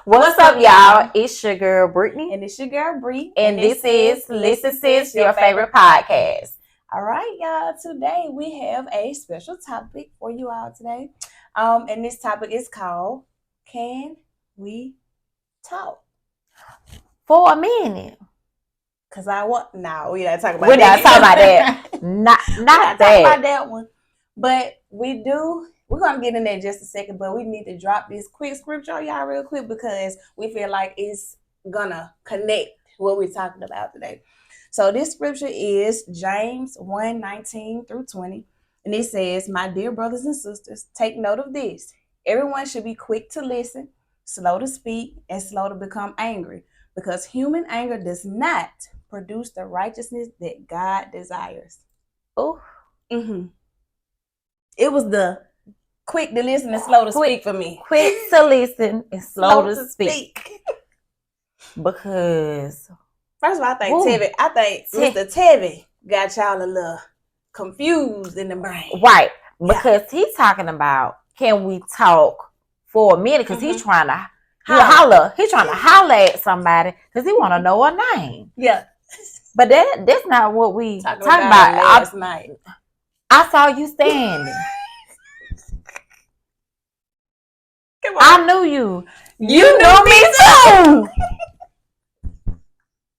What's up, y'all? It's your girl, Brittany. And it's your girl, Bree. And this is Listen Sis, your favorite podcast. All right, y'all. Today we have a special topic for you all today. And this topic is called Can We Talk? For a minute. Because we're not talking about We're that. not talking about that. Not that. Talking about that one. But we're going to get in there in just a second, but we need to drop this quick scripture on y'all real quick because we feel like it's going to connect what we're talking about today. So this scripture is James 1:19 through 20. And it says, "My dear brothers and sisters, take note of this. Everyone should be quick to listen, slow to speak, and slow to become angry, because human anger does not produce the righteousness that God desires." Oh. Mm-hmm. It was the quick to listen and slow to speak for me. Quick to listen and slow to speak. Because first of all, I think Mr. Tevin got y'all a little confused in the brain. Right. Because he's talking about, can we talk for a minute? Because he's trying to holler. He's trying to holler at somebody because he want to know her name. Yeah. But that's not what we talking about. Last night. I saw you standing. Come on. I knew you. You knew me too.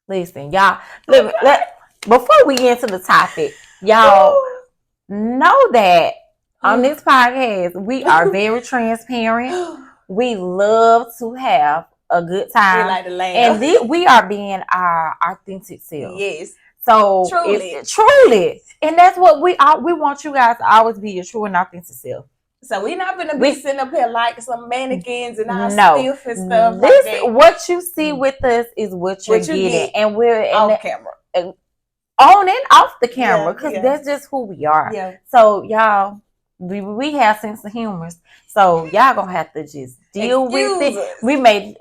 Listen, y'all. Before we get into the topic, y'all know that on this podcast, we are very transparent. We love to have a good time. We like to laugh. And we are being our authentic self. Yes. So truly. And that's what we want you guys to always be your true and authentic self. So we're not going to be sitting up here like some mannequins and all stiff and stuff. What you see with us is what you're getting. And we're off camera. On and off the camera. Because that's just who we are. Yeah. So y'all, we have sense of humor. So y'all going to have to just deal with it. We may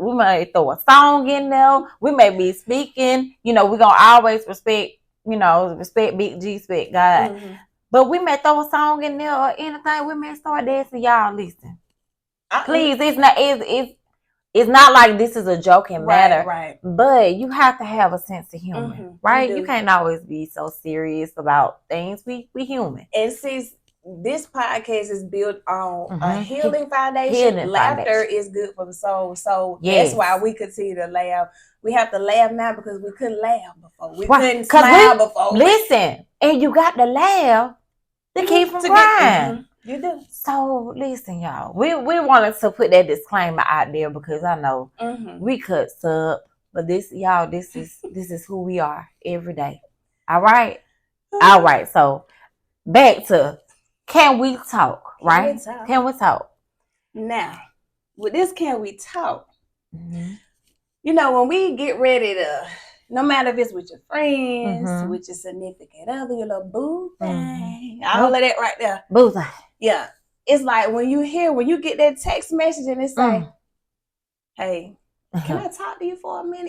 throw a song in there. We may be speaking. We're going to always respect Big G, respect God. Mm-hmm. But we may throw a song in there or anything. We may start dancing. Y'all listen. Please, it's not like this is a joking matter. Right. But you have to have a sense of humor, right? You can't always be so serious about things. We human. And since this podcast is built on a healing foundation, laughter is good for the soul. So that's why we continue to laugh. We have to laugh now because we couldn't laugh before. We couldn't smile before. Listen, and you got to laugh to keep from crying. You do. So listen, y'all. We wanted to put that disclaimer out there because I know we cuts up, but this is who we are every day. All right. So back to can we talk? Right? Can we talk? Now, with this, can we talk? Mm-hmm. When we get ready to, no matter if it's with your friends, with your significant other, your little boo thing, all of that right there. Boo thing. Yeah. It's like when you get that text message and it's like, hey, can I talk to you for a minute?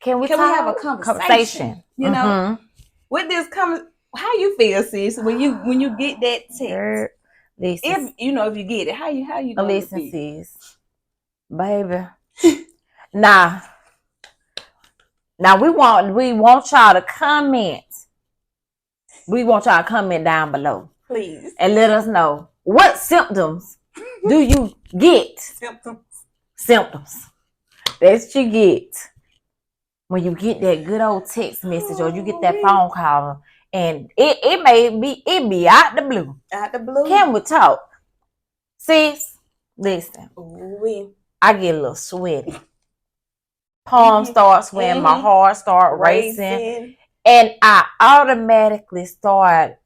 Can we have a conversation? With this how you feel, sis, when you get that text? If you get it, how you gonna listen, sis? Baby. Now we want y'all to comment. We want y'all to comment down below. Please. And let us know what symptoms do you get? Symptoms. That's what you get when you get that good old text message or you get that phone call and it be out the blue. Out the blue. Can we talk? Sis, listen. Ooh-wee. I get a little sweaty. Palms start sweating, my heart start racing, and I automatically start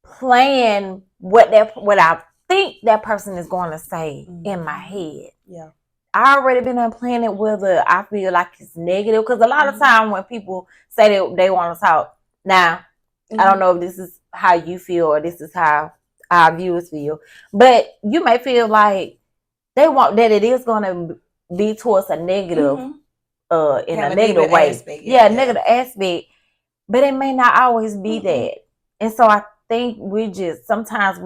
playing what I think that person is going to say in my head. Yeah, I already been playing it whether I feel like it's negative because a lot of time when people say that they want to talk, now I don't know if this is how you feel or this is how our viewers feel, but you may feel like they want that it is going to be towards a negative. In a negative way. Aspect, negative aspect. But it may not always be that. And so I think sometimes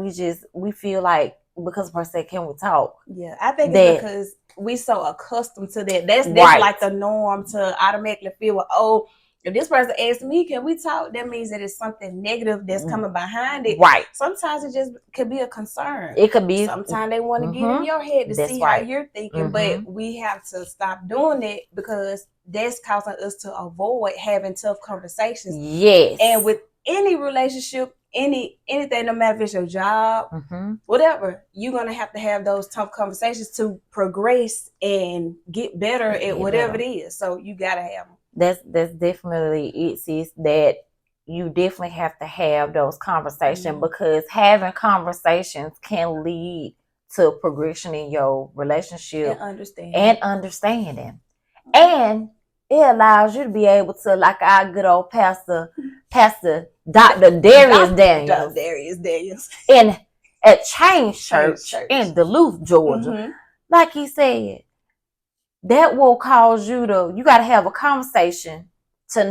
we feel like because per se, can we talk? Yeah, I think it's because we so accustomed to that. That's Right. like the norm to automatically feel, well, oh, if this person asks me, can we talk? That means that it's something negative that's coming behind it. Right. Sometimes it just could be a concern. It could be. Sometimes they want to get in your head to That's see right. how you're thinking, but we have to stop doing it because that's causing us to avoid having tough conversations. Yes. And with any relationship, anything, no matter if it's your job, whatever, you're gonna have to have those tough conversations to progress and get better at whatever it is. So you gotta have them. That's definitely it, sis. That you definitely have to have those conversations because having conversations can lead to progression in your relationship and understanding. And it allows you to be able to, like our good old Pastor Dr. Darius Daniels. And at Change Church in Duluth, Georgia, like he said, that will cause you got to have a conversation to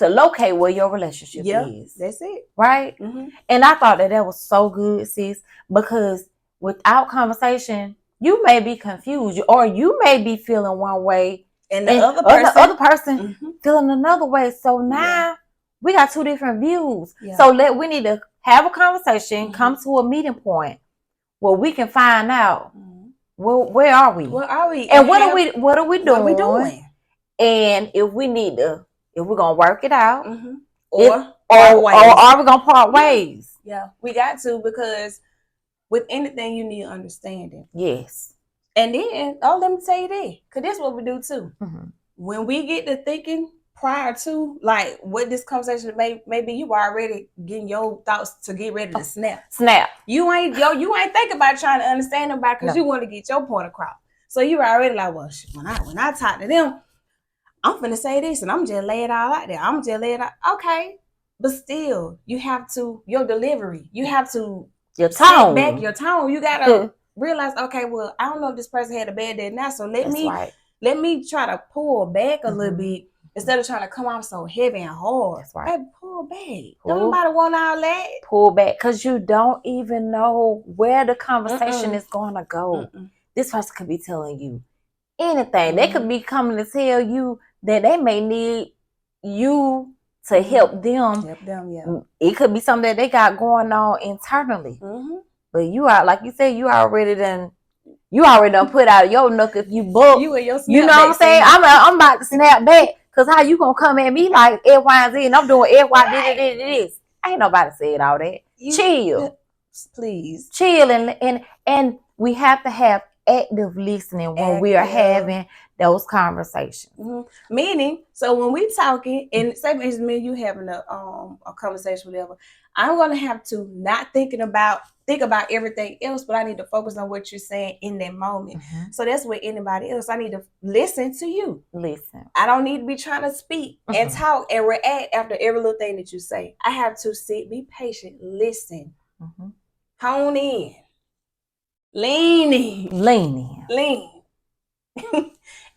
locate where your relationship is. That's it. Right? And I thought that was so good, sis, because without conversation, you may be confused or you may be feeling one way and the other person feeling another way. So now we got two different views. So we need to have a conversation, come to a meeting point where we can find out where are we? Where are we? And what are we doing? What are we doing? And if we're gonna work it out, or are we gonna part ways? Yeah, we got to, because with anything you need understanding. Yes. And then, let me tell you this, because that's what we do too. When we get to thinking prior to, like, what this conversation maybe you already getting your thoughts to get ready to snap. You ain't thinking about trying to understand them because you want to get your point across. So you already like, well, when I talk to them, I'm finna say this and I'm just lay it all out there. I'm just lay it out. Okay. But still, you have to, your delivery, you have to your tone. Back your tone. You gotta realize, okay, well, I don't know if this person had a bad day now, so let me try to pull back a little bit instead of trying to come off so heavy and hard. That's right. Baby, pull back. Don't nobody want all that. Pull back, because you don't even know where the conversation is going to go. This person could be telling you anything. They could be coming to tell you that they may need you to help them. It could be something that they got going on internally. But you are, like you said, you already done put out your nook if you book. You know what I'm saying? I'm about to snap back, because how you gonna come at me like X, Y, and Z and I'm doing X, Y, this. Ain't nobody said all that. Chill. Please. Chill and we have to have active listening when we are having those conversations. Meaning, so when we talking, and say for instance, me and you having a conversation, whatever, I'm gonna have to not think about everything else, but I need to focus on what you're saying in that moment. So that's with anybody else. I need to listen to you. Listen. I don't need to be trying to speak and talk and react after every little thing that you say. I have to sit, be patient, listen, hone in. Lean.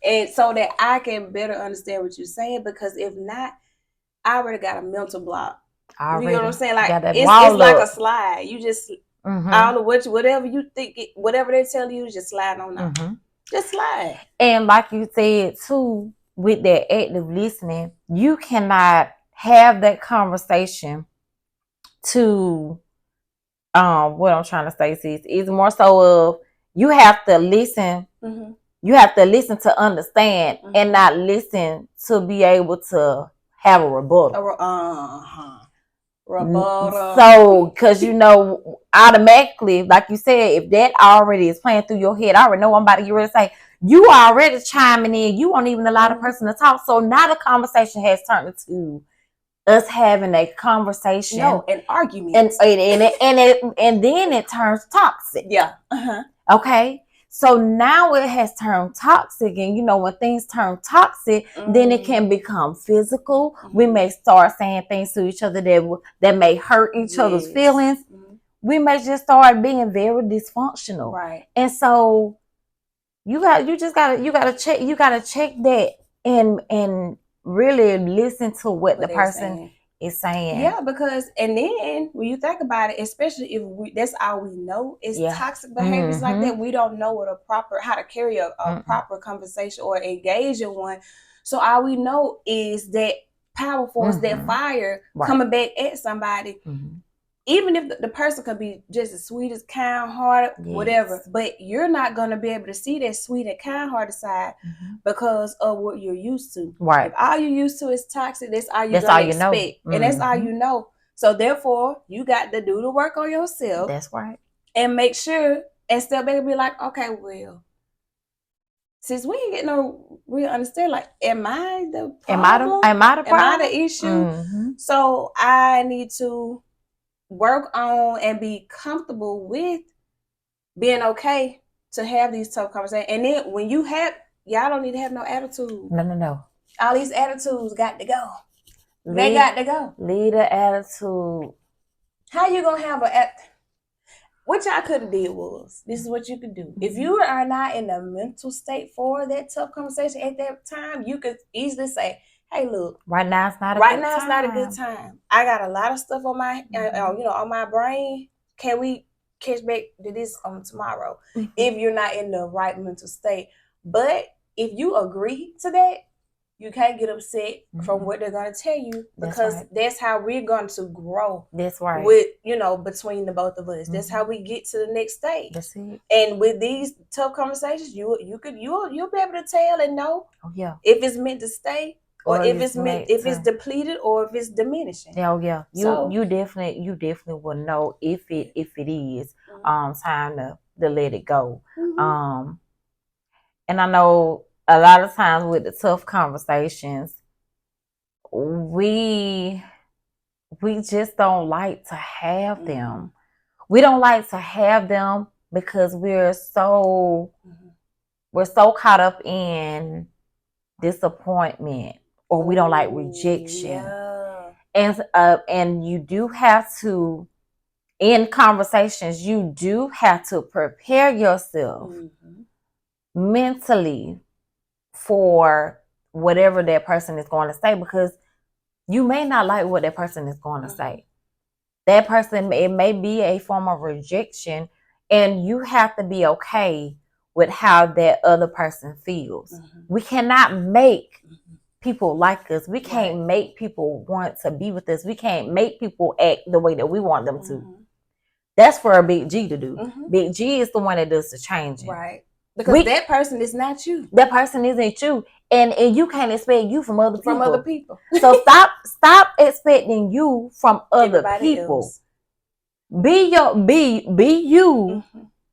And so that I can better understand what you're saying, because if not, I already got a mental block. You know what I'm saying? Like it's like a slide. You just all of whatever you think, whatever they tell you, just slide on out. Just slide. And like you said too, with that active listening, you cannot have that conversation to what I'm trying to say, sis, is more so of you have to listen. You have to listen to understand and not listen to be able to have a rebuttal. So, because automatically, like you said, if that already is playing through your head, I already know I'm about to get ready to say, you already chiming in. You won't even allow the person to talk. So now the conversation has turned into us having a conversation, an argument, and then it turns toxic. Yeah. Okay. So now it has turned toxic, and when things turn toxic, then it can become physical. We may start saying things to each other that may hurt each other's feelings. We may just start being very dysfunctional. Right. And so you gotta check that and really listen to what the person It's saying, yeah, because and then when you think about it, especially if that's all we know is toxic behaviors like that, we don't know how to carry a proper conversation or engage in one. So all we know is that power force, that fire coming back at somebody. Even if the person could be just as sweet as kind-hearted, whatever, but you're not going to be able to see that sweet and kind-hearted side because of what you're used to. Right. If all you're used to is toxic, that's all you're going to expect. And that's all you know. So therefore, you got to do the work on yourself. That's right. And make sure and step back and be like, okay, well, since we ain't getting no real understanding, like, am I the problem? Am I the problem? Am I the issue? So I need to work on and be comfortable with being okay to have these tough conversations. And then when you have, y'all don't need to have no attitude. No. All these attitudes got to go. They got to go. Lead the attitude. How you gonna have what y'all could have did was, this is what you could do. If you are not in the mental state for that tough conversation at that time, you could easily say, hey, look. Right now it's not a good time. I got a lot of stuff on my, on my brain. Can we catch back to this on tomorrow? If you're not in the right mental state. But if you agree to that, you can't get upset from what they're going to tell you, because that's how we're going to grow. That's right. With, between the both of us. That's how we get to the next stage. That's it. And with these tough conversations, you'll be able to tell and know if it's meant to stay, or if it's depleted, or if it's diminishing. Yeah. You definitely will know if it is time to let it go. And I know a lot of times with the tough conversations, we just don't like to have them. We don't like to have them because we're so caught up in disappointment, or we don't like rejection. And you do have to, in conversations, you do have to prepare yourself mentally for whatever that person is going to say, because you may not like what that person is going to say. That person, it may be a form of rejection, and you have to be okay with how that other person feels. We cannot make people like us. We can't make people want to be with us. We can't make people act the way that we want them to. That's for a Big G to do. Big G is the one that does the changing. Right. Because that person is not you. That person isn't you. And you can't expect you from other people. From other people. So stop expecting you from other people. Else. Be you.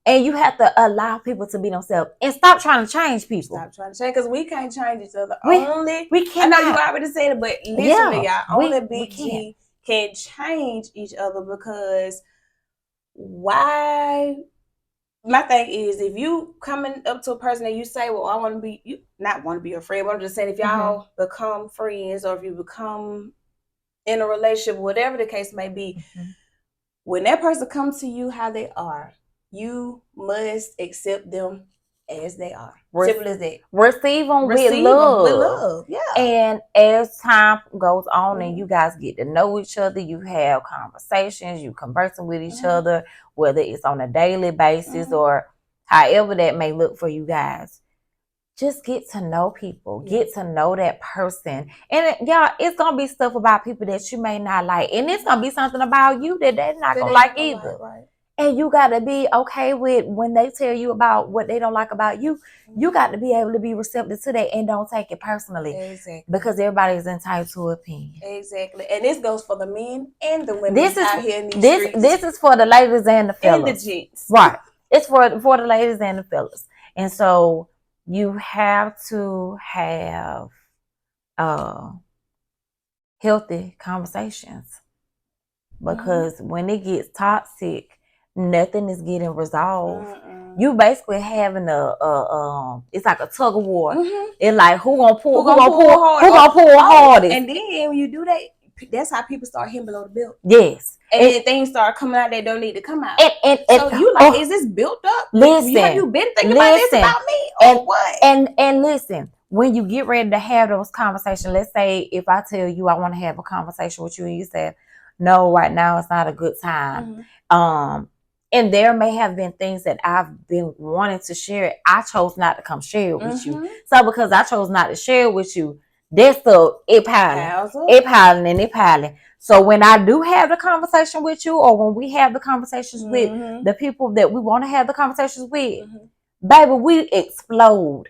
And you have to allow people to be themselves. And stop trying to change people. Stop trying to change, because we can't change each other. We can't. I know you already said it, but listen to y'all. Only Big G can change each other, because why? My thing is, if you coming up to a person and you say, well, I want to be, you not want to be a friend, but I'm just saying, if y'all become friends, or if you become in a relationship, whatever the case may be, when that person comes to you how they are, you must accept them as they are. Simple as that. Receive them with love. Yeah. And as time goes on and you guys get to know each other, you have conversations, you conversing with each other, whether it's on a daily basis or however that may look for you guys. Just get to know people. Get to know that person. And y'all, it's going to be stuff about people that you may not like. And it's going to be something about you that they're not going to like either. Right. And you got to be okay with when they tell you about what they don't like about you. You got to be able to be receptive to that and don't take it personally. Exactly. Because everybody is entitled to opinion. Exactly. And this goes for the men and the women out here in these streets. This is for the ladies and the fellas. And the gents. Right. It's for the ladies and the fellas. And so you have to have healthy conversations. Because when it gets toxic, nothing is getting resolved. You basically having it's like a tug of war. It's like who gonna pull hardest. And then when you do that, that's how people start hitting below the belt. Yes. And then things start coming out that don't need to come out. And so you like, is this built up? Listen. Have you been thinking about this about me? Or what? And listen, when you get ready to have those conversations, let's say if I tell you I want to have a conversation with you and you say, no, right now it's not a good time. And there may have been things that I've been wanting to share. I chose not to come share it with you. So because I chose not to share it with you, that's it piling and it piling. So when I do have the conversation with you, or when we have the conversations with the people that we want to have the conversations with, baby, we explode.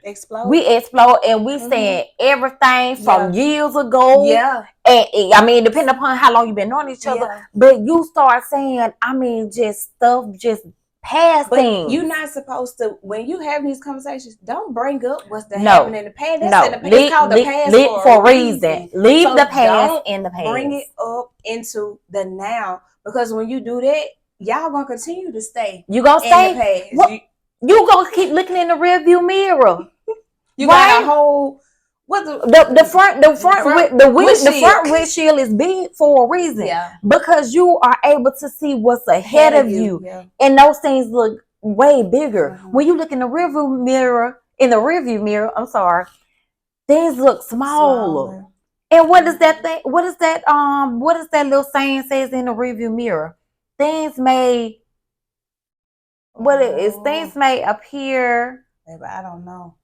We explode, and we saying everything from years ago. And I mean, depending upon how long you've been knowing each other, but you start saying, I mean, just stuff, just past things. You're not supposed to, when you have these conversations, don't bring up what's happened in the past. It's called the past for a reason. Leave the past in the past. Bring it up into the now, because when you do that, y'all gonna continue to stay. You gonna stay. You gonna keep looking in the rearview mirror. You got a whole the front windshield is big for a reason. Because you are able to see what's ahead of you. And those things look way bigger. When you look in the rearview mirror, things look smaller. And what is that thing? What is that little saying says in the rearview mirror? Things may appear. Baby, I don't know.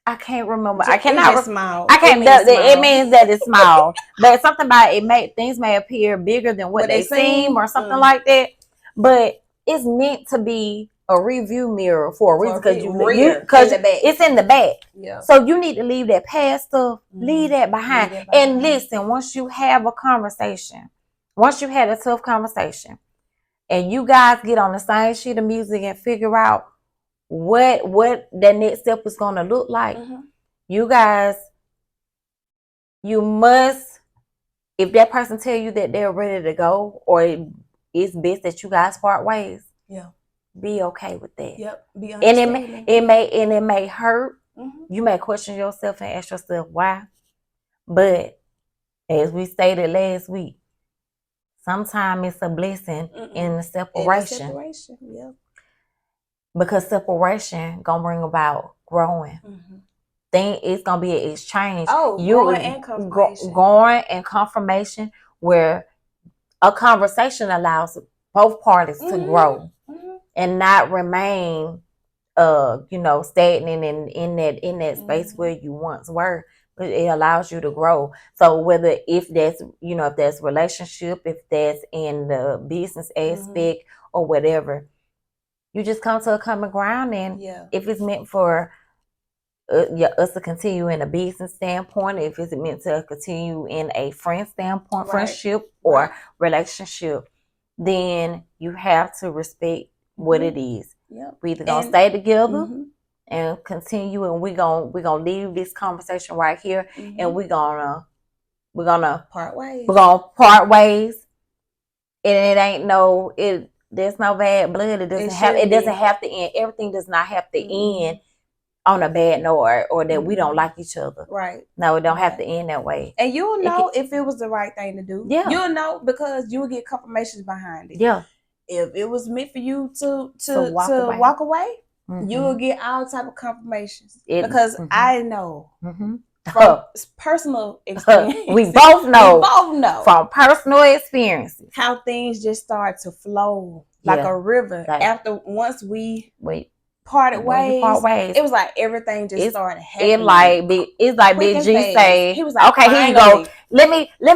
I can't remember. I cannot. Small. I can't. It means that it's small, but something about it things may appear bigger than what they seem, or something like that. But it's meant to be a review mirror for a reason, because it's in the back. So you need to leave that past stuff, leave that behind, and listen. Once you have a conversation, once you had a tough conversation, and you guys get on the same sheet of music and figure out what that next step is going to look like, you must, if that person tell you that they're ready to go, or it's best that you guys part ways, be okay with that. Be understanding. And it may hurt. You may question yourself and ask yourself why, but as we stated last week, sometimes it's a blessing in the separation. Because separation gonna bring about growing. It's gonna be an exchange. Growing and confirmation. Growing and confirmation, where a conversation allows both parties to grow and not remain, stagnant in that space where you once were. But it allows you to grow. So whether if that's relationship, if that's in the business aspect or whatever, you just come to a common ground. And if it's meant for us to continue in a business standpoint, if it's meant to continue in a friend standpoint, friendship or relationship, then you have to respect what it is. We either gonna stay together and continue, and we're gonna leave this conversation right here, and we're gonna part ways. We're gonna part ways, and it ain't there's no bad blood. It doesn't have to end. Everything does not have to end on a bad note, or that we don't like each other. No, it don't have to end that way. And you'll know if it was the right thing to do. You'll know, because you'll get confirmations behind it. If it was meant for you to walk away, you'll get all type of confirmations. Because I know from personal experience. We both know from personal experiences how things just start to flow like a river. Once we parted ways, it was like everything just started happening. It's like Big G say, he was like, okay, here you go. Let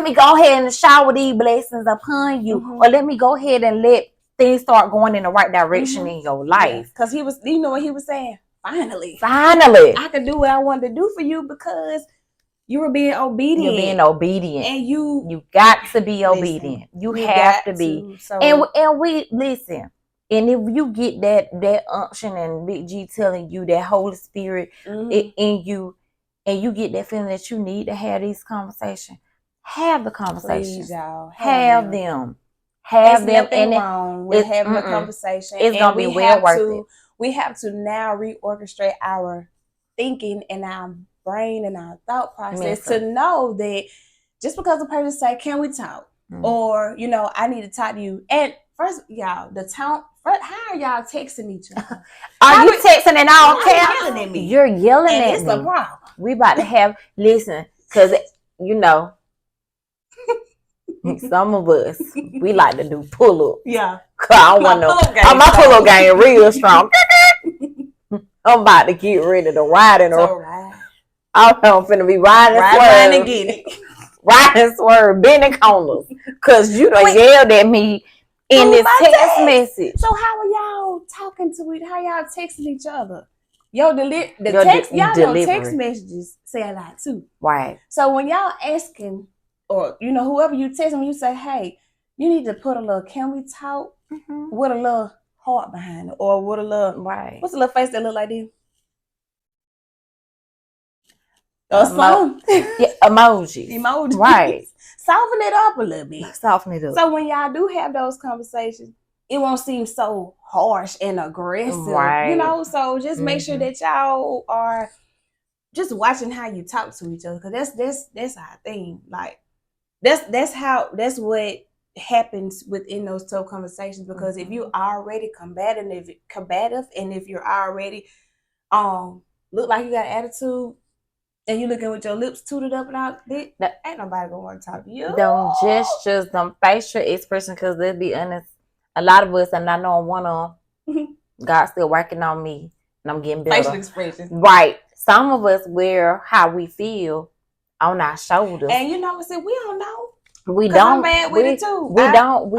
me go ahead and shower these blessings upon you, or let me go ahead and let things start going in the right direction in your life. Because he was, what he was saying? Finally, I could do what I wanted to do for you, because you were being obedient. You're being obedient, and you got to be obedient. You have to be. And we listen. And if you get that unction and Big G telling you, that Holy Spirit in you, and you get that feeling that you need to have these conversations, have the conversations. Please, y'all, have them. There's nothing wrong with having a conversation. It's gonna be well worth it. We have to now reorchestrate our thinking and our brain and our thought process to know that just because a person say, "Can we talk?" or I need to talk to you, and First, y'all, the tone. First, how are y'all texting each other? Are you texting and all caps? Yelling at me. You're yelling And at it's me. a problem. We about to have listen, because you know some of us we like to do pull up. Yeah. Cause I don't want no. My pull up game real strong. I'm about to get ready to ride in a. I'm finna be riding and get it. Riding swerve, bending corners. Cause you done yelled at me in this text message. So how are y'all talking to it? How y'all texting each other? Y'all know text messages say a lot too. Right. So when y'all asking, or whoever you texting, when you say, hey, you need to put a little, can we talk? With a little heart behind it, or with a little, what's the little face that look like this? Or something. Yeah, emojis. Right. Soften it up a little bit. Soften it up. So when y'all do have those conversations, it won't seem so harsh and aggressive. Right. So just make sure that y'all are just watching how you talk to each other. Cause that's our thing. Like that's what happens within those tough conversations, because if you already combative, and if you're already look like you got attitude and you looking with your lips tooted up and all, ain't nobody gonna want to talk to you. Them gestures, them facial expression, because let's be honest, a lot of us, and I know one of them, God's still working on me and I'm getting better. Facial expression. Right. Some of us wear how we feel on our shoulders. And we don't know. We don't. I'm bad with it too. We don't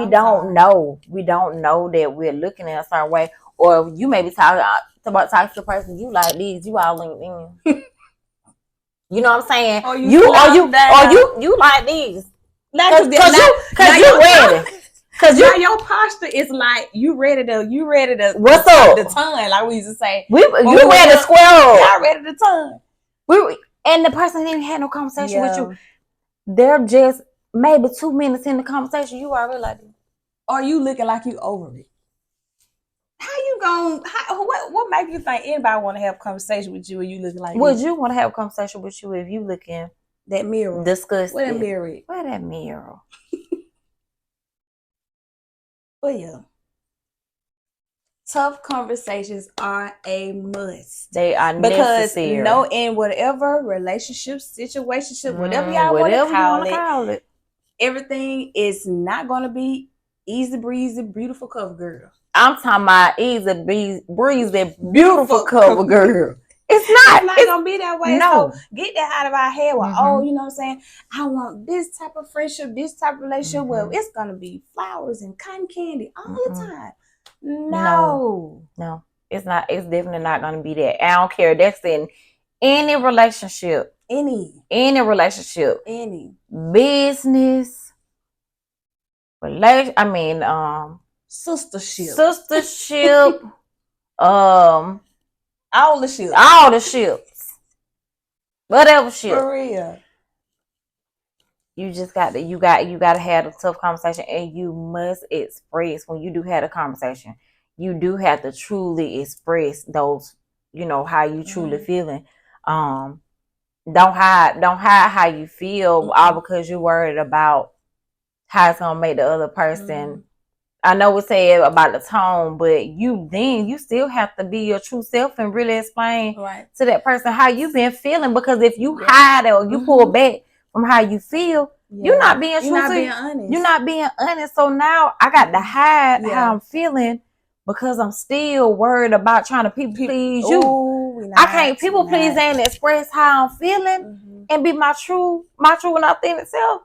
know. We don't know that we're looking in a certain way. Or you may be talking to the person, you like these, you all LinkedIn. You know what I'm saying? Or you like these. Cause you ready. Cause your posture is like you ready to what's up? The ton, like we used to say. You ready to square up. Y'all ready to ton. And the person didn't have no conversation with you. They're just maybe 2 minutes in the conversation, you already like it. Or you looking like you over it. How you going? What make you think anybody want to have a conversation with you when you looking like Would you want to have a conversation with you if you looking that mirror? Disgusted. Where that mirror? Where that mirror? Well, yeah. Tough conversations are a must. They are necessary. Because in whatever relationship, situationship, whatever y'all want to call it, everything is not going to be easy breezy, beautiful cover girl. I'm talking about easy breezy, beautiful cover girl. It's not gonna be that way. No. So get that out of our head. Well, you know what I'm saying? I want this type of friendship, this type of relationship. Well, it's gonna be flowers and cotton candy all the time. No, it's not. It's definitely not gonna be that. I don't care. That's in any relationship. Any relationship. Any business. Sistership. All the ships. Whatever ship. For real. You just got to have a tough conversation, and you must express when you do have a conversation. You do have to truly express those, how you truly feeling. Don't hide how you feel all because you're worried about how it's gonna make the other person. I know we said about the tone, but you still have to be your true self and really explain to that person how you been feeling. Because if you hide it or you pull back from how you feel, you're not being true. You're not being honest. So now I got to hide how I'm feeling because I'm still worried about trying to people please you. I can't people please and express how I'm feeling and be my true and authentic self.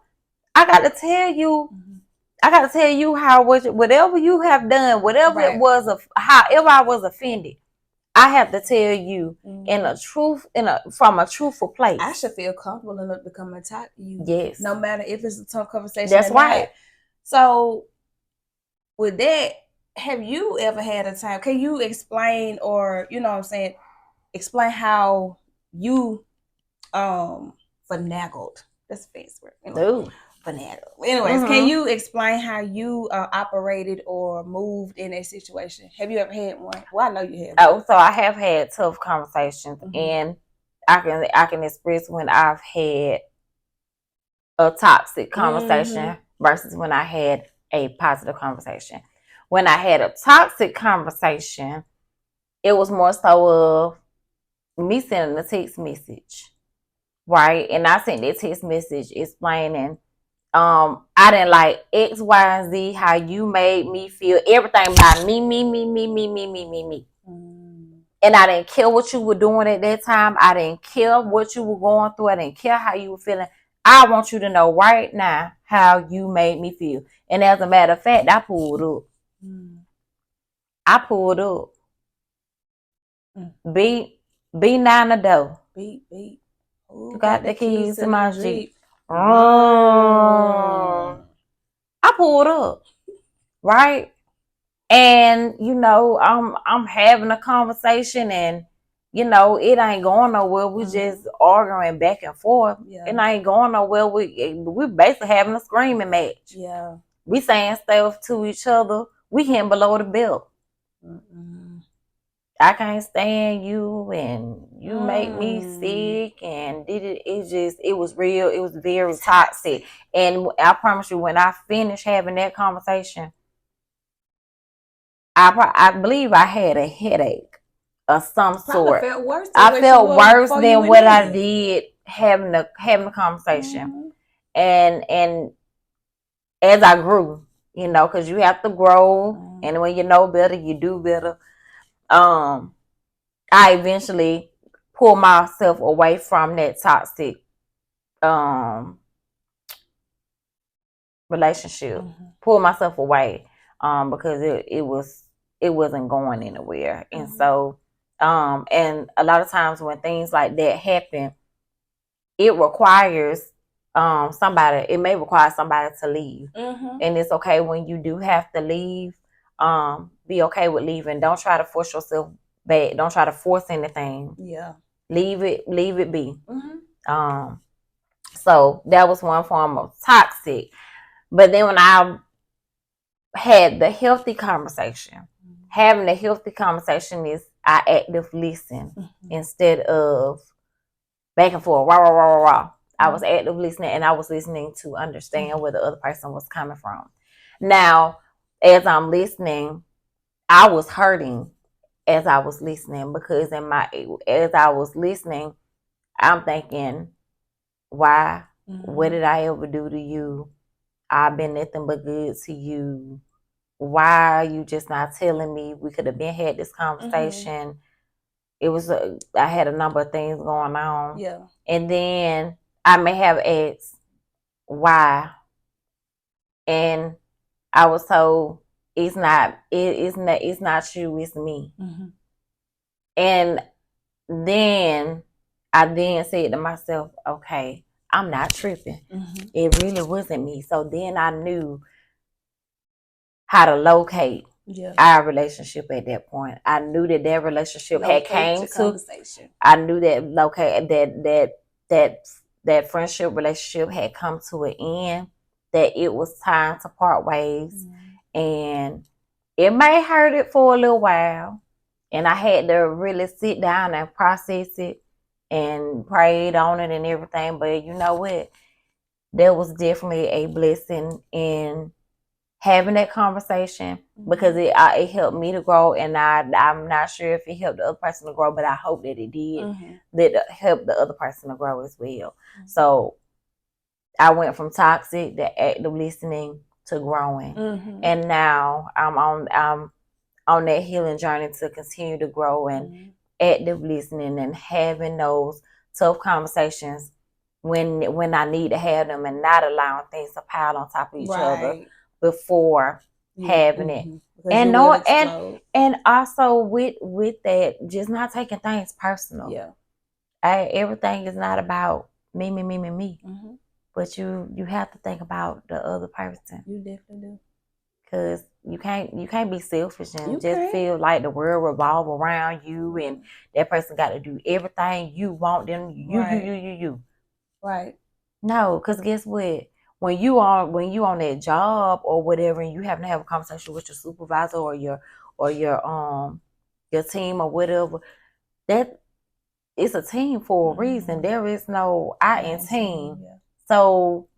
I got to tell you. I got to tell you how whatever you have done, whatever it was, however I was offended, I have to tell you from a truthful place. I should feel comfortable enough to come and talk to you. Yes. No matter if it's a tough conversation. That's right. So with that, have you ever had a time? Can you explain, or explain how you finagled? That's a fancy word. Anyways, can you explain how you operated or moved in that situation? Have you ever had one? Well, I know you have. Oh, so I have had tough conversations, and I can express when I've had a toxic conversation versus when I had a positive conversation. When I had a toxic conversation, it was more so of me sending a text message, right? And I sent that text message explaining, I didn't like X, Y, and Z, how you made me feel, everything about me. And I didn't care what you were doing at that time. I didn't care what you were going through. I didn't care how you were feeling. I want you to know right now how you made me feel. And as a matter of fact, I pulled up. I pulled up. Be 9 a door. Beep. You got the keys to my Jeep. I pulled up, right? And I'm having a conversation, and it ain't going nowhere. We just arguing back and forth. Yeah. It ain't going nowhere. We basically having a screaming match. Yeah. We saying stuff to each other. We hitting below the belt. I can't stand you, and you make me sick, and it was real. It was very toxic. And I promise you, when I finished having that conversation, I believe I had a headache of some sort. I felt worse than what I did having the conversation. And as I grew, because you have to grow, and when you know better, you do better. I eventually pulled myself away from that toxic relationship. Pull myself away because it wasn't going anywhere. And so and a lot of times when things like that happen, it requires somebody. It may require somebody to leave. And it's okay when you do have to leave. Be okay with leaving. Don't try to force yourself back. Don't try to force anything. Yeah. Leave it be. So that was one form of toxic. But then when I had the healthy conversation, having a healthy conversation is I active listen instead of back and forth, rah. I was active listening, and I was listening to understand where the other person was coming from. Now, as I'm listening, I was hurting as I was listening, because as I was listening, I'm thinking, why? What did I ever do to you? I've been nothing but good to you. Why are you just not telling me? We could have had this conversation. It was I had a number of things going on. Yeah. And then I may have asked why, and I was told it's not you, it's me. And then I said to myself, okay, I'm not tripping. It really wasn't me. So then I knew how to locate our relationship at that point. I knew that relationship had came to. I knew that that friendship relationship had come to an end. That it was time to part ways, and it may hurt it for a little while. And I had to really sit down and process it and prayed on it and everything. But you know what? There was definitely a blessing in having that conversation, because it helped me to grow, and I'm not sure if it helped the other person to grow, but I hope that it did. That it helped the other person to grow as well. So I went from toxic to active listening to growing, and now I'm on that healing journey to continue to grow and active listening and having those tough conversations when I need to have them, and not allowing things to pile on top of each other before having it. And and also with that, just not taking things personal. Everything is not about me. But you have to think about the other person. You definitely do. Because you can't be selfish and feel like the world revolves around you, and that person got to do everything you want them. You. Right. No, because guess what? When you on that job or whatever, and you having to have a conversation with your supervisor or your team or whatever, that it's a team for a reason. There is no I in team. So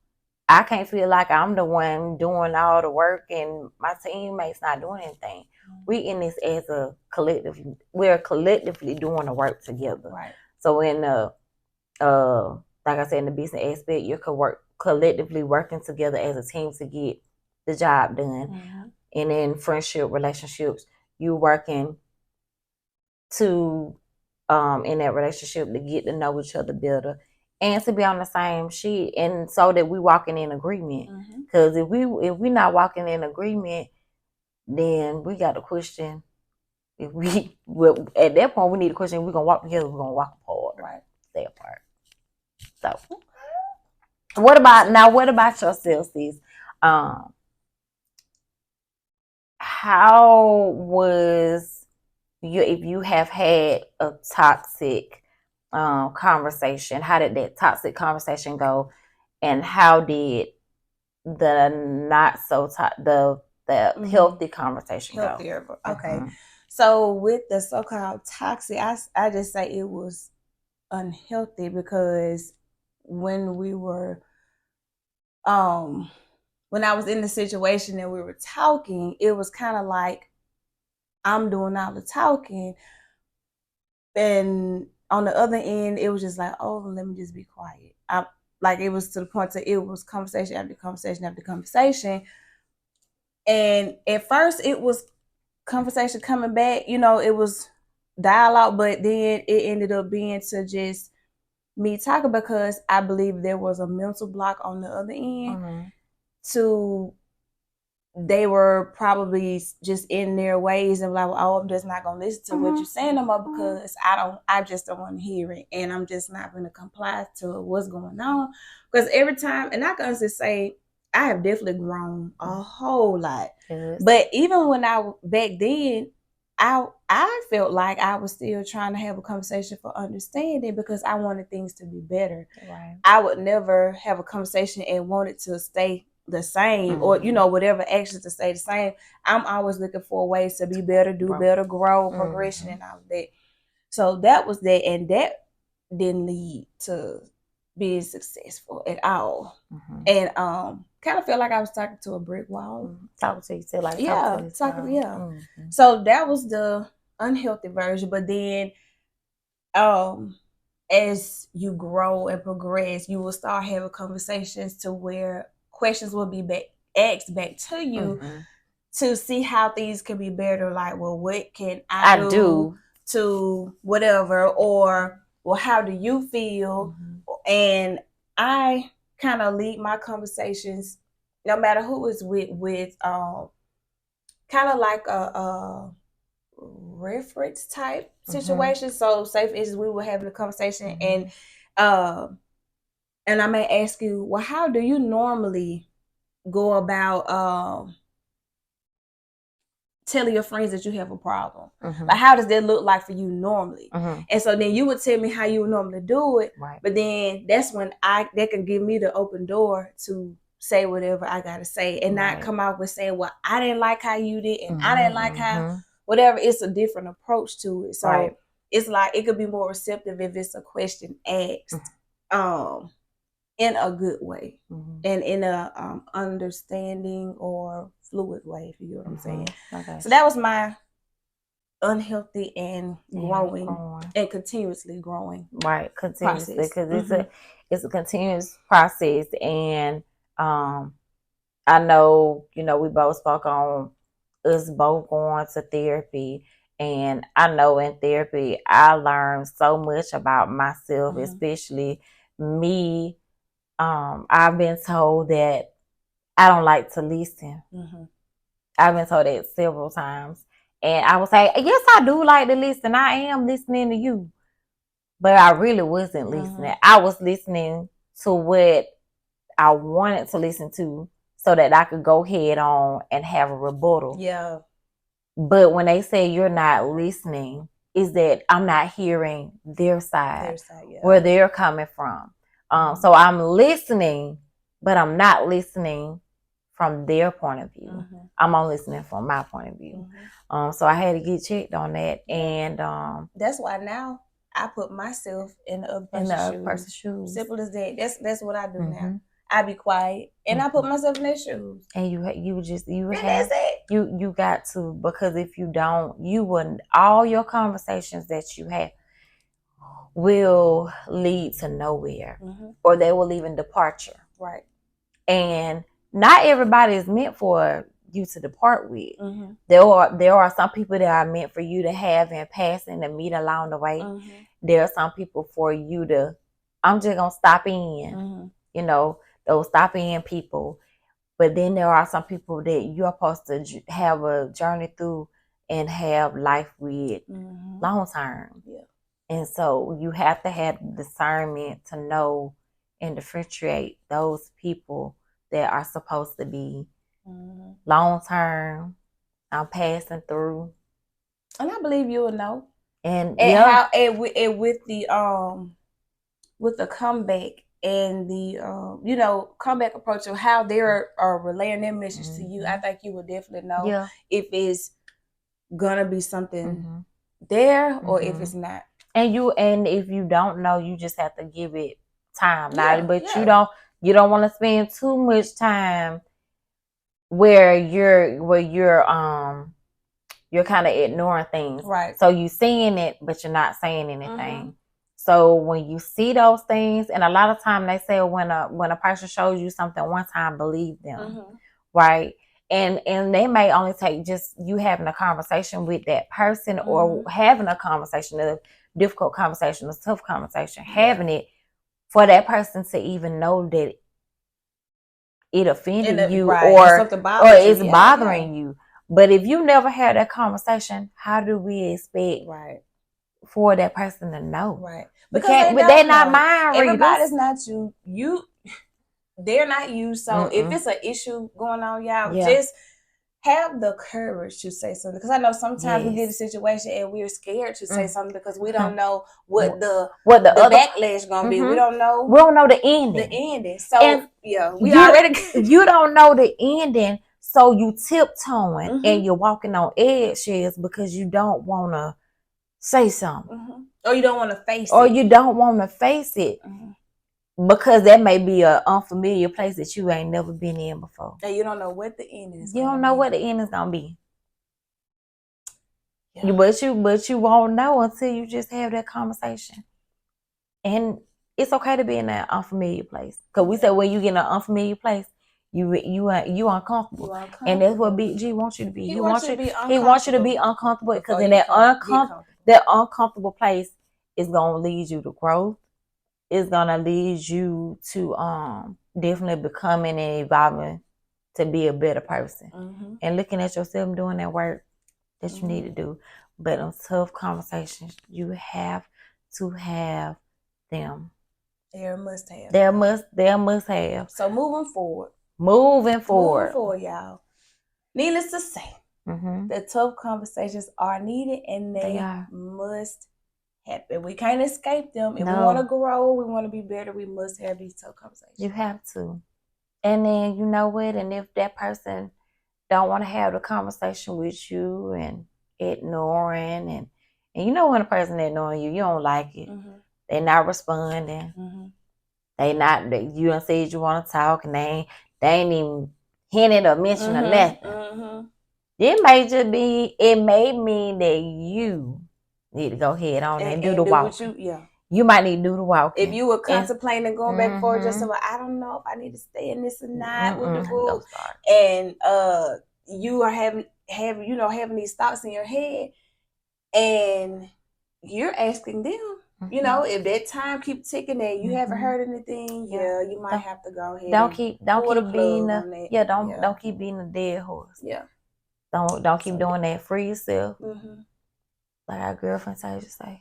I can't feel like I'm the one doing all the work and my teammates not doing anything. We in this as a collective. We're collectively doing the work together. Right. So in the like I said, in the business aspect, you're collectively working together as a team to get the job done. Mm-hmm. And in friendship relationships, you working to in that relationship to get to know each other better and to be on the same sheet, and so that we walking in agreement. Because if we not walking in agreement, then we got to question if we well, at that point we need to question if we're gonna walk together, we're gonna walk apart. Right. Stay apart. So what about yourself, sis? How was you, if you have had a toxic conversation, how did that toxic conversation go, and how did the not so the healthy conversation go? Healthier. Okay. So with the so-called toxic, I just say it was unhealthy because when we were when I was in the situation and we were talking, it was kind of like I'm doing all the talking, and on the other end, it was just like, oh, let me just be quiet. Like it was to the point that it was conversation after conversation after conversation, and at first it was conversation coming back, it was dialogue, but then it ended up being to just me talking because I believe there was a mental block on the other end. To they were probably just in their ways and like, oh, I'm just not gonna listen to what you're saying no more because I just don't want to hear it, and I'm just not gonna comply to what's going on. Because every time, and I can honestly say I have definitely grown a whole lot. But even when back then, I felt like I was still trying to have a conversation for understanding because I wanted things to be better. Right. I would never have a conversation and want it to stay the same or whatever actions to stay the same. I'm always looking for ways to be better, do better, grow, progression, and all of that. So that was that, and that didn't lead to being successful at all. And kind of felt like I was talking to a brick wall. Talking to you, like So that was the unhealthy version. But then as you grow and progress, you will start having conversations to where questions will be asked back to you to see how things can be better. Like, well, what can I do to whatever, or well, how do you feel? And I kind of lead my conversations, no matter who is with kind of like a reference type situation. So say for instance, we were having a conversation and I may ask you, well, how do you normally go about telling your friends that you have a problem? Like, how does that look like for you normally? And so then you would tell me how you would normally do it. Right. But then that's when that can give me the open door to say whatever I gotta say and not come out with saying, well, I didn't like how you did and I didn't like how whatever. It's a different approach to it. So it's like it could be more receptive if it's a question asked in a good way and in a understanding or fluid way, if you get what I'm saying. Okay. So that was my unhealthy and growing and continuously growing. Right, continuously, because it's a continuous process. And I know, we both spoke on us both going to therapy, and I know in therapy I learned so much about myself, especially me. I've been told that I don't like to listen. I've been told that several times. And I would say, yes, I do like to listen. I am listening to you. But I really wasn't listening. I was listening to what I wanted to listen to so that I could go head on and have a rebuttal. Yeah. But when they say you're not listening, is that I'm not hearing their side, where they're coming from. So I'm listening, but I'm not listening from their point of view. I'm only listening from my point of view. So I had to get checked on that. And that's why now I put myself in the other person's shoes. Simple as that. That's what I do now. I be quiet and I put myself in their shoes. And you And have that's it. you got to, because if you don't, you wouldn't. All your conversations that you have will lead to nowhere, or they will leave in departure. Right. And not everybody is meant for you to depart with. There are some people that are meant for you to have and pass and to meet along the way. There are some people for you to, I'm just gonna stop in. You know, those stop in people. But then there are some people that you're supposed to have a journey through and have life with long term. Yeah. And so you have to have discernment to know and differentiate those people that are supposed to be long term, passing through. And I believe you will know. And how with the comeback and the comeback approach of how they're relaying their message to you, I think you will definitely know if it's gonna be something there or if it's not. And if you don't know, you just have to give it time. You don't want to spend too much time where you're kind of ignoring things. Right. So you seeing it, but you're not saying anything. So when you see those things, and a lot of time they say when a person shows you something one time, believe them. Right. And they may only take just you having a conversation with that person or having a conversation, a difficult conversation, a tough conversation, having it for that person to even know that it offended you or it's bothering you. But if you never had that conversation, how do we expect for that person to know? Right. Because they're not mind readers. Everybody's not you. They're not you. So if it's an issue going on, y'all, just have the courage to say something. Because I know sometimes we get in a situation and we're scared to say something because we don't know what the backlash gonna be. We don't know the ending. So you don't know the ending. So you tiptoeing and you're walking on eggshells because you don't want to say something. Or you don't want to face it. Or you don't want to face it. Because that may be an unfamiliar place that you ain't never been in before. And you don't know what the ending is. You don't know what the ending is going to be. Yeah. But you won't know until you just have that conversation. And it's okay to be in that unfamiliar place. Because we said when you get in an unfamiliar place, you uncomfortable. And that's what Big G wants you to be. He wants you to be uncomfortable because in that uncomfortable place is going to lead you to growth. It's going to lead you to definitely becoming and evolving to be a better person. And looking at yourself and doing that work that you need to do. But in tough conversations, you have to have them. They're a must have. They're a must have. So moving forward, y'all. Needless to say, the tough conversations are needed and they must happen. We can't escape them. If we want to grow, we want to be better, we must have these tough conversations. You have to. And then you know what? And if that person don't want to have the conversation with you and ignoring and you know when a person ignoring you don't like it. They're not responding. You done said you want to talk and they ain't even hinted or mentioned or nothing. It may mean that you need to go ahead on and do the walk. You might need to do the walk. If you were contemplating going back and forth, just about, I don't know if I need to stay in this or not with the group, and you are having these thoughts in your head, and you're asking them, if that time keep ticking and you haven't heard anything, you might have to go ahead. Don't keep beating a dead horse. Yeah. Don't keep doing that. Free yourself. Like our girlfriend used to say.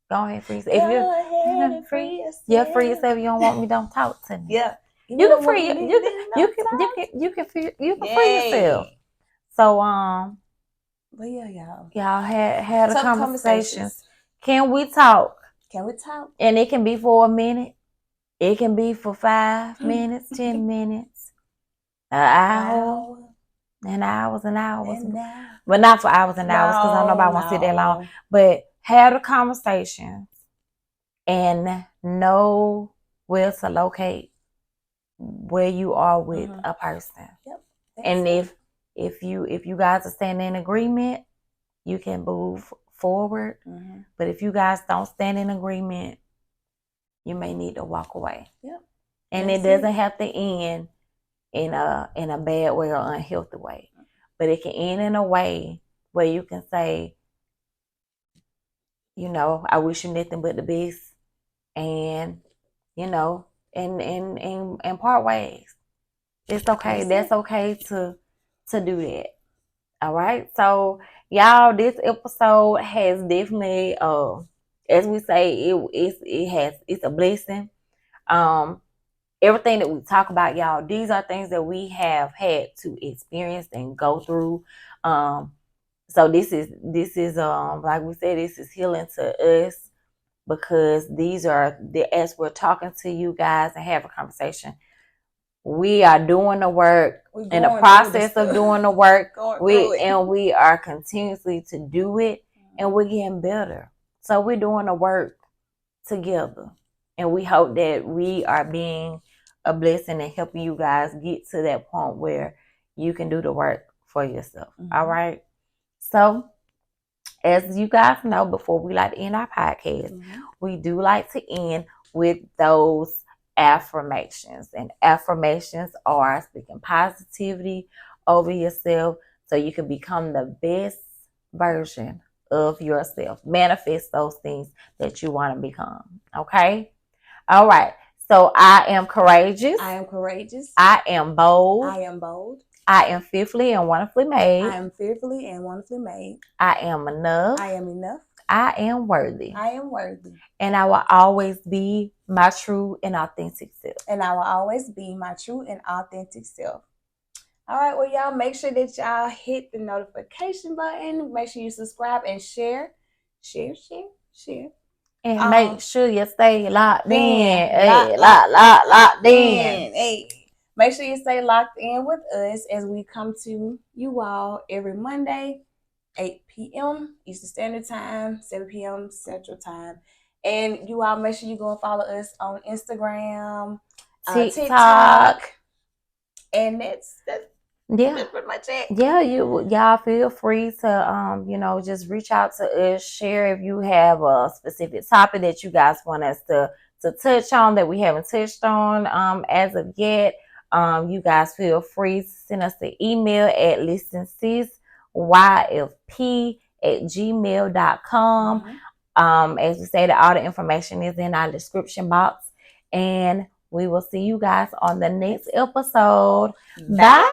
Go ahead, free yourself. Free yourself. You don't want me, don't talk to me. Yeah. You can free yourself. So but y'all had a conversation. Can we talk? And it can be for a minute. It can be for 5 minutes, 10 minutes, an hour, and hours and hours. But not for hours and hours because I know nobody wants to sit that long. But have the conversations and know where to locate where you are with a person. Yep. And if you guys are standing in agreement, you can move forward. But if you guys don't stand in agreement, you may need to walk away. Yep. And it doesn't have to end in a bad way or unhealthy way. But it can end in a way where you can say, you know, I wish you nothing but the best, and you know, and part ways. It's okay. That's okay to do that. All right. So y'all, this episode has definitely as we say, it's a blessing. Everything that we talk about, y'all, these are things that we have had to experience and go through. So this is like we said, this is healing to us, because these are as we're talking to you guys and having a conversation, we are doing the work, in the process of doing the work. We are continuously to do it, and we're getting better. So we're doing the work together, and we hope that we are being a blessing and helping you guys get to that point where you can do the work for yourself. All right. So as you guys know, before we like to end our podcast, we do like to end with those affirmations. And affirmations are speaking positivity over yourself so you can become the best version of yourself. Manifest those things that you want to become. Okay? All right. So I am courageous. I am courageous. I am bold. I am bold. I am fearfully and wonderfully made. I am fearfully and wonderfully made. I am enough. I am enough. I am worthy. I am worthy. And I will always be my true and authentic self. And I will always be my true and authentic self. All right, well, y'all, make sure that y'all hit the notification button. Make sure you subscribe and share. Share. And make sure you stay locked in. Hey, locked in. Hey. Make sure you stay locked in with us as we come to you all every Monday, 8 p.m. Eastern Standard Time, 7 p.m. Central Time. And you all make sure you go and follow us on Instagram, TikTok. And that's pretty much it. Yeah, y'all feel free to just reach out to us, share if you have a specific topic that you guys want us to touch on that we haven't touched on as of yet. You guys feel free to send us the email at listensys.yfp@gmail.com. As we say, all the information is in our description box. And we will see you guys on the next episode. Bye.